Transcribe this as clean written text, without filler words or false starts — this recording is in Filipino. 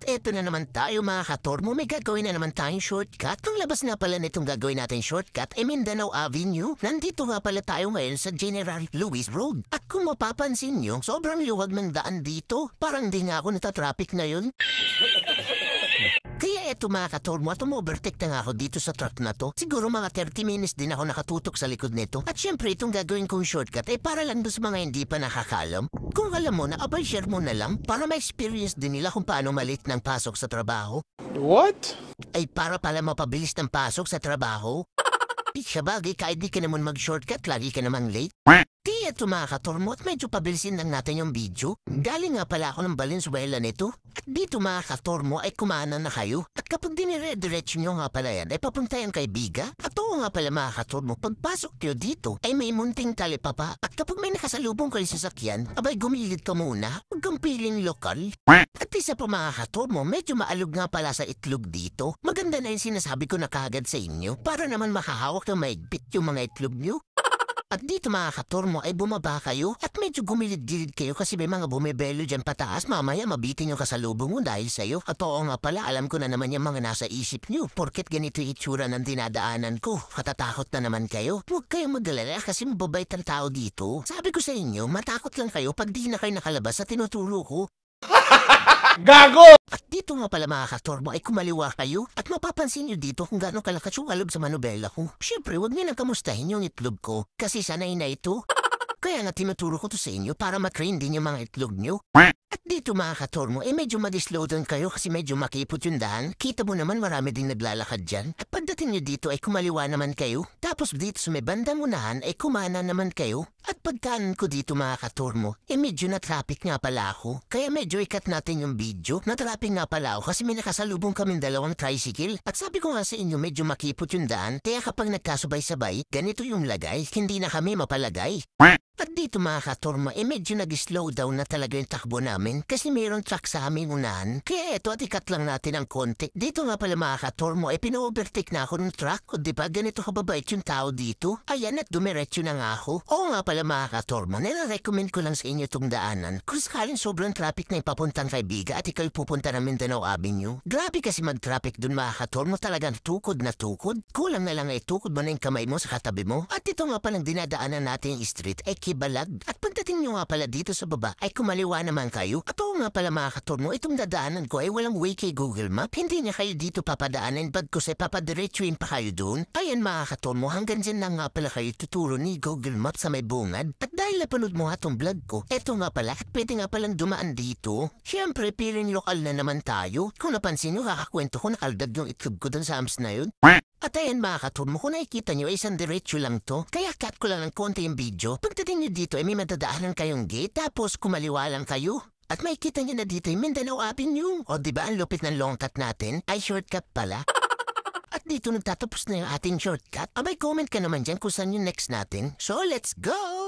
eto na naman tayo mga katormo, may gagawin na naman tayong shortcut. Kung labas na pala nitong gagawin natin shortcut ay Mindanao Avenue. Nandito nga pala tayo ngayon sa General Luis Road. At kung mapapansin nyo, sobrang liwag ng daan dito. Parang di nga ako natatraffic na yun. Kaya eto mga katormo at umovertake na nga ako dito sa truck na to. Siguro mga 30 minutes din ako nakatutok sa likod nito. At syempre itong gagawin kong shortcut ay para lang doon sa mga hindi pa nakakalam. Kung alam mo na, abay share mo na lang para ma-experience din nila kung paano malit ng pasok sa trabaho. What? Ay para pala mapabilis ng pasok sa trabaho. Di siya bagay kahit di ka naman mag-shortcut, lagi ka naman late. Di eto mga katormo at medyo pabilisin lang natin yung video. Galing nga pala ako ng Valenzuela nito. At dito mga katormo ay kumana na kayo. At kapag dinire-diretso nyo nga pala yan ay papunta yan kay Biga. At oo nga pala mga katormo, pagpasok nyo dito ay may munting talipapa. At kapag may nakasalubong kayo sa sakyan, abay gumilid ka muna. Huwag kang piling lokal. At isa pa mga katormo, medyo maalog nga pala sa itlog dito. Maganda na yung sinasabi ko na kagad sa inyo para naman makahawak na maigpit yung mga itlog nyo. At dito mga katormo ay bumaba kayo at medyo gumilid-gilid kayo kasi may mga bumibelo dyan pataas. Mamaya mabitin yung kasalubong mo dahil sa'yo. At oo nga pala, alam ko na naman yung mga nasa isip nyo. Porket ganito yung itsura ng dinadaanan ko. Katatakot na naman kayo. Huwag kayong magalala kasi mababait ang tao dito. Sabi ko sa inyo, matakot lang kayo pag di na kayo nakalabas sa tinuturo ko. Gago! At dito nga pala mga katormo ay kumaliwa kayo at mapapansin nyo dito kung gano'ng kalakas yung alog sa manubela ko. Siyempre, huwag nyo nang kamustahin yung itlog ko kasi sanay na ito. Kaya nga tinuturo ko to sa inyo para matrain din yung mga itlog nyo. At dito mga katormo, medyo mag-slow down kayo kasi medyo makipot yung daan. Kita mo naman marami din naglalakad dyan. At pagdating nyo dito ay kumaliwa naman kayo. Tapos dito sa may bandang unahan ay kumana naman kayo. At pagkanan ko dito mga katormo, medyo na-traffic nga pala ako. Kaya medyo ikat natin yung video. Na-traffic nga pala ako kasi may nakasalubong kaming dalawang tricycle. At sabi ko nga sa inyo medyo makipot yung daan. Kaya kapag nagkasabay-sabay, ganito yung lagay. Hindi na kami mapalagay. At dito mga katormo, medyo nag-slow down na talaga yung takbo namin kasi mayroong truck sa aming unahan. Kaya eto at ikat lang natin ang konti. Dito nga pala mga katormo, pino-overtake na ako ng truck. O diba ganito kababait yung tao dito? Ayan at dumiretso na nga ako. Oo nga pala mga katormo, nire-recommend ko lang sa inyo itong daanan. Kung sakaling sobrang traffic na ipapuntang kay Biga at ikaw pupunta ng Mindanao Avenue. Grabe kasi mag-traffic dun mga katormo, talagang tukod na tukod. Kulang na lang ay tukod mo na yung kamay mo sa katabi mo. At ito nga palang dinadaanan natin yung street ay Kibalag. At pagdating nyo nga pala dito sa baba ay kumaliwa naman kayo. At oo nga pala mga katormo, itong dadaanan ko ay walang way kay Google Map. Hindi niya kayo dito papadaanan bagkus ay papadiretsuin pa kayo doon. Ayan mga katormo, hanggang dyan na nga pala kayo tuturo ni Google Map sa may bungad. At dahil napanood mo nga tong vlog ko, eto nga pala, pwede nga palang dumaan dito. Siyempre, piling lokal na naman tayo. Kung napansin nyo, kakakwento ko nakaldag yung itlog ko dun sa hams na yun. At ayan mga katormo, kung nakikita nyo ay isang diretso lang to. Kaya cut ko lang ng konti yung video. Pagdating nyo dito ay may madadaanan kayong gate, tapos kumaliwa lang kayo. At makikita nyo na dito yung Mindanao Avenue. O diba ang lupit ng long cut natin? Ay shortcut pala. At dito nagtatapos na yung ating shortcut. Abay comment ka naman dyan kung saan yung next natin. So let's go!